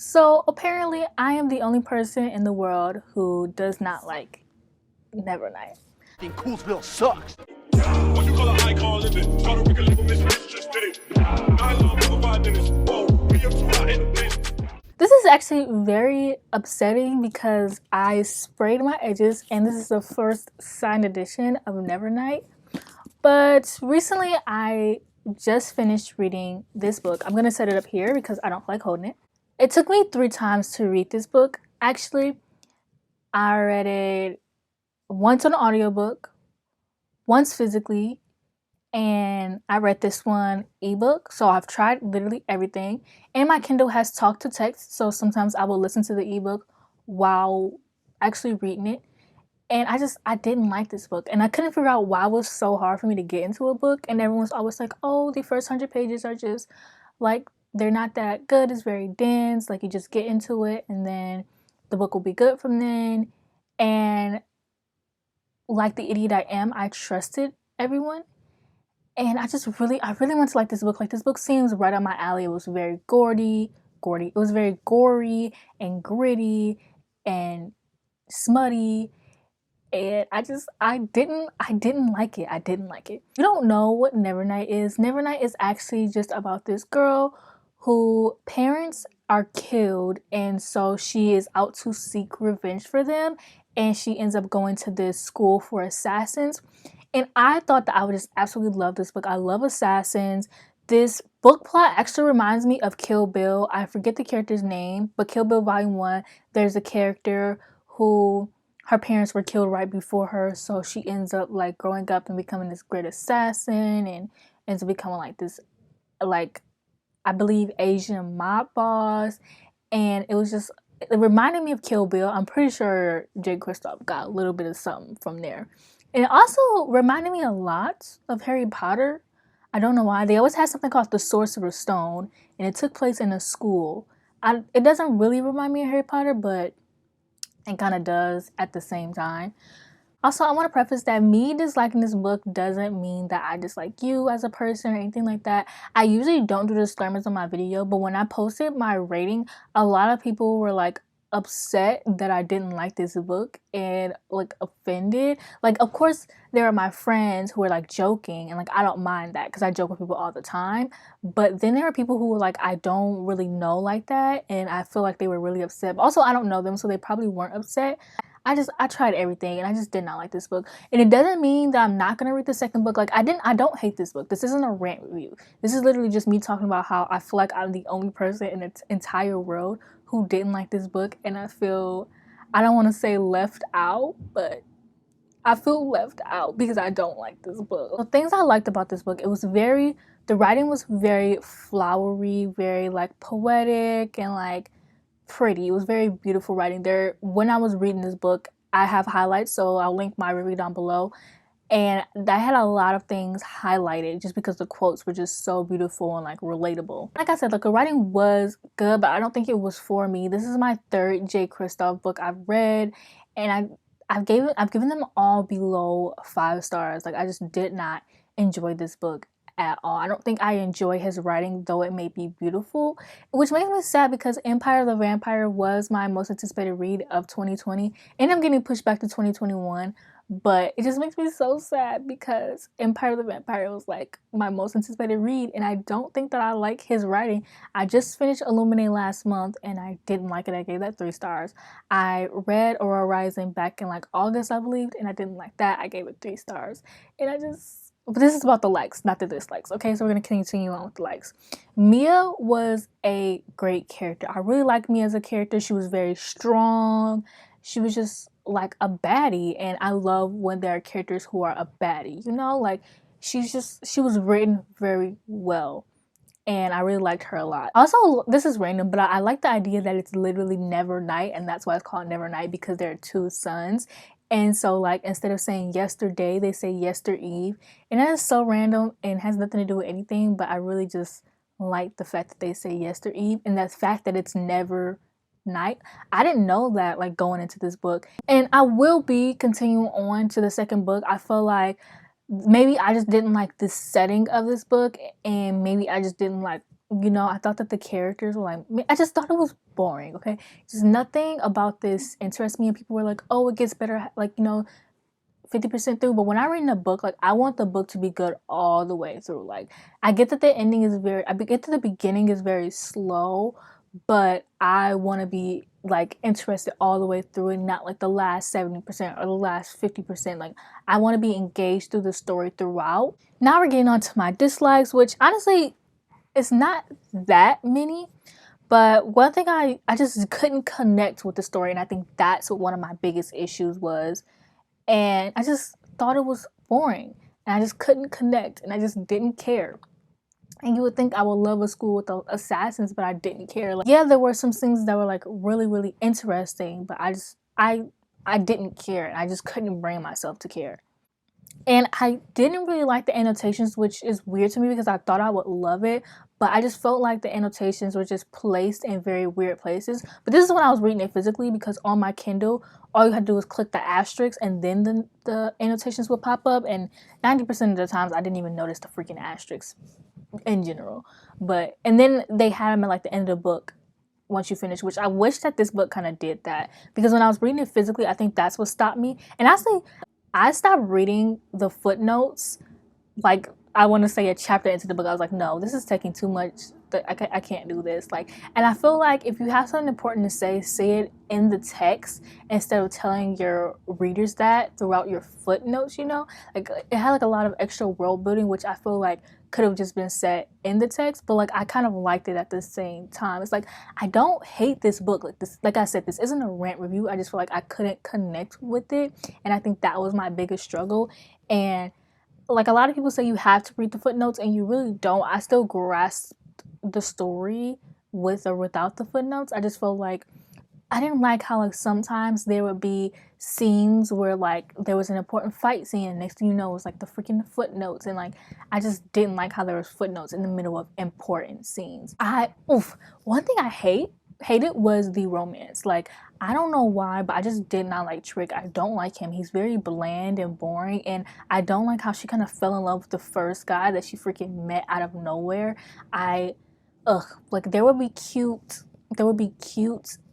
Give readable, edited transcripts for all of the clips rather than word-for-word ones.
So apparently, I am the only person in the world who does not like Nevernight. Coolsville sucks. What you call an icon living? Puerto Rican legal mission, just did it. I love over 5 minutes. Whoa, me up to I hit the bitch. This is actually very upsetting because I sprayed my edges and this is the first signed edition of Nevernight. But recently I just finished reading this book. I'm going to set it up here because I don't like holding it. It took me 3 times to read this book. Actually, I read it once on an audiobook, once physically, and I read this one ebook. So I've tried literally everything. And my Kindle has talk to text, so sometimes I will listen to the ebook while actually reading it. And I didn't like this book. And I couldn't figure out why it was so hard for me to get into a book. And everyone's always like, oh, the first 100 pages are just like, they're not that good. It's very dense. Like, you just get into it and then the book will be good from then. And like the idiot I am, I trusted everyone. And I really want to like this book. Like, this book seems right up my alley. It was very gory. It was very gory and gritty and smutty. And I didn't like it. I didn't like it. You don't know what Nevernight is. Nevernight is actually just about this girl who parents are killed, and so she is out to seek revenge for them, and she ends up going to this school for assassins. And I thought that I would just absolutely love this book. I love assassins. This book plot actually reminds me of Kill Bill. I forget the character's name, but Kill Bill Volume 1, there's a character who her parents were killed right before her, so she ends up like growing up and becoming this great assassin and ends up becoming like this, like, I believe Asian mob boss. And it reminded me of Kill Bill. I'm pretty sure Jay Kristoff got a little bit of something from there. And it also reminded me a lot of Harry Potter. I don't know why. They always had something called the Sorcerer's Stone, and it took place in a school. It doesn't really remind me of Harry Potter, but it kind of does at the same time. Also, I want to preface that me disliking this book doesn't mean that I dislike you as a person or anything like that. I usually don't do disclaimers on my video, but when I posted my rating, a lot of people were like upset that I didn't like this book and like offended. Like, of course, there are my friends who are like joking, and like I don't mind that because I joke with people all the time. But then there are people who are like I don't really know like that, and I feel like they were really upset. But also, I don't know them, so they probably weren't upset. I tried everything and I just did not like this book. And it doesn't mean that I'm not gonna read the second book. Like, I don't hate this book. This isn't a rant review. This is literally just me talking about how I feel like I'm the only person in the entire world who didn't like this book, and I don't want to say left out, but I feel left out because I don't like this book. The things I liked about this book, the writing was very flowery, very like poetic and like pretty. It was very beautiful writing there. When I was reading this book, I have highlights, so I'll link my review down below. And I had a lot of things highlighted just because the quotes were just so beautiful and like relatable. Like I said, like the writing was good, but I don't think it was for me. This is my third Jay Kristoff book I've read, and I've given them all below 5 stars. Like, I just did not enjoy this book at all. I don't think I enjoy his writing, though it may be beautiful, which makes me sad because Empire of the Vampire was my most anticipated read of 2020, and I'm getting pushed back to 2021. But it just makes me so sad because Empire of the Vampire was like my most anticipated read, and I don't think that I like his writing. I just finished Illuminate last month and I didn't like it. I gave that 3 stars. I read Aurora Rising back in like August, I believed, and I didn't like that. I gave it 3 stars. And but this is about the likes, not the dislikes. Okay, so we're gonna continue on with the likes. Mia was a great character. I really liked Mia as a character. She was very strong. She was just like a baddie, and I love when there are characters who are a baddie, you know? Like, she was written very well, and I really liked her a lot. Also, this is random, but I like the idea that it's literally never night, and that's why it's called Never Night, because there are 2 suns. And so, like, instead of saying yesterday, they say yester eve, and that is so random and has nothing to do with anything, but I really just like the fact that they say yester eve, and that fact that it's never night. I didn't know that, like, going into this book. And I will be continuing on to the second book. I feel like maybe I just didn't like the setting of this book, and maybe I just didn't like you know, I thought that the characters were like, I just thought it was boring, okay? Just nothing about this interests me, and people were like, oh, it gets better, like, you know, 50% through. But when I read in a book, like, I want the book to be good all the way through. Like, I get that the ending is I get that the beginning is very slow, but I want to be like interested all the way through, and not like the last 70% or the last 50%. Like, I want to be engaged through the story throughout. Now we're getting on to my dislikes, which honestly, it's not that many. But one thing I just couldn't connect with the story, and I think that's what one of my biggest issues was. And I just thought it was boring, and I just couldn't connect, and I just didn't care. And you would think I would love a school with assassins, but I didn't care. Like, yeah, there were some things that were like really, really interesting, but I didn't care, and I just couldn't bring myself to care. And I didn't really like the annotations, which is weird to me because I thought I would love it, but I just felt like the annotations were just placed in very weird places. But this is when I was reading it physically, because on my Kindle, all you had to do was click the asterisk and then the annotations would pop up. And 90% of the times, I didn't even notice the freaking asterisks in general. And then they had them at like the end of the book once you finish, which I wish that this book kind of did that, because when I was reading it physically, I think that's what stopped me. And actually, I stopped reading the footnotes, like, I want to say a chapter into the book. I was like, no, this is taking too much. I can't do this. Like, and I feel like if you have something important to say it in the text instead of telling your readers that throughout your footnotes, you know? Like, it had like a lot of extra world building, which I feel like could have just been said in the text, but like I kind of liked it at the same time. It's like, I don't hate this book. Like, this, like I said, this isn't a rant review. I just feel like I couldn't connect with it, and I think that was my biggest struggle. And like, a lot of people say you have to read the footnotes, and you really don't. I still grasped the story with or without the footnotes. I just felt like I didn't like how, like, sometimes there would be scenes where like there was an important fight scene, and next thing you know it was like the freaking footnotes, and like I just didn't like how there was footnotes in the middle of important scenes. One thing I hated was the romance. Like, I don't know why, but I just did not like Trick. I don't like him. He's very bland and boring, and I don't like how she kind of fell in love with the first guy that she freaking met out of nowhere. Like, there would be cute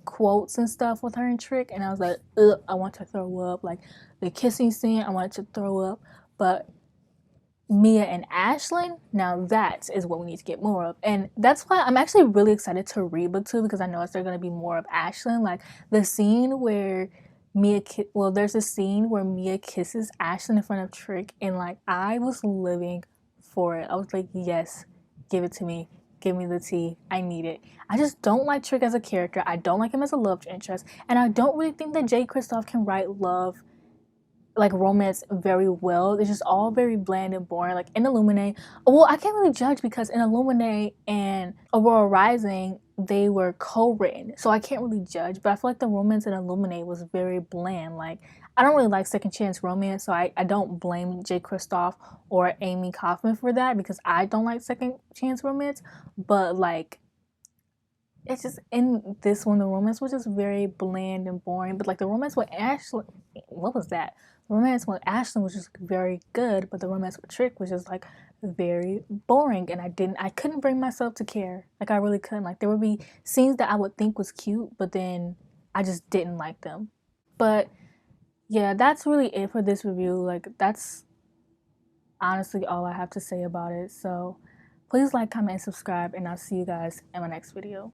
quotes and stuff with her and Trick, and I was like, ugh, I want to throw up. Like, the kissing scene, I wanted to throw up. But Mia and Ashlyn, now that is what we need to get more of. And that's why I'm actually really excited to read book 2, because I know there's going to be more of Ashlyn. Like, the scene where there's a scene where Mia kisses Ashlyn in front of Trick, and like, I was living for it. I was like, yes, give it to me. Give me the tea. I need it. I just don't like Trick as a character. I don't like him as a love interest. And I don't really think that Jay Kristoff can write love, like, romance very well. It's just all very bland and boring. Like, in Illuminate, well, I can't really judge because in Illuminate and Aurora Rising, they were co-written, so I can't really judge. But I feel like the romance in Illuminate was very bland. Like, I don't really like second chance romance, so I don't blame Jay Kristoff or Amy Kaufman for that, because I don't like second chance romance. But like, it's just in this one, the romance was just very bland and boring. But like, the romance with Ashley, what was that? The romance with Ashlyn was just very good, but the romance with Trick was just like very boring, and I couldn't bring myself to care. Like, I really couldn't. Like, there would be scenes that I would think was cute, but then I just didn't like them. But yeah, that's really it for this review. Like, that's honestly all I have to say about it. So please like, comment, and subscribe, and I'll see you guys in my next video.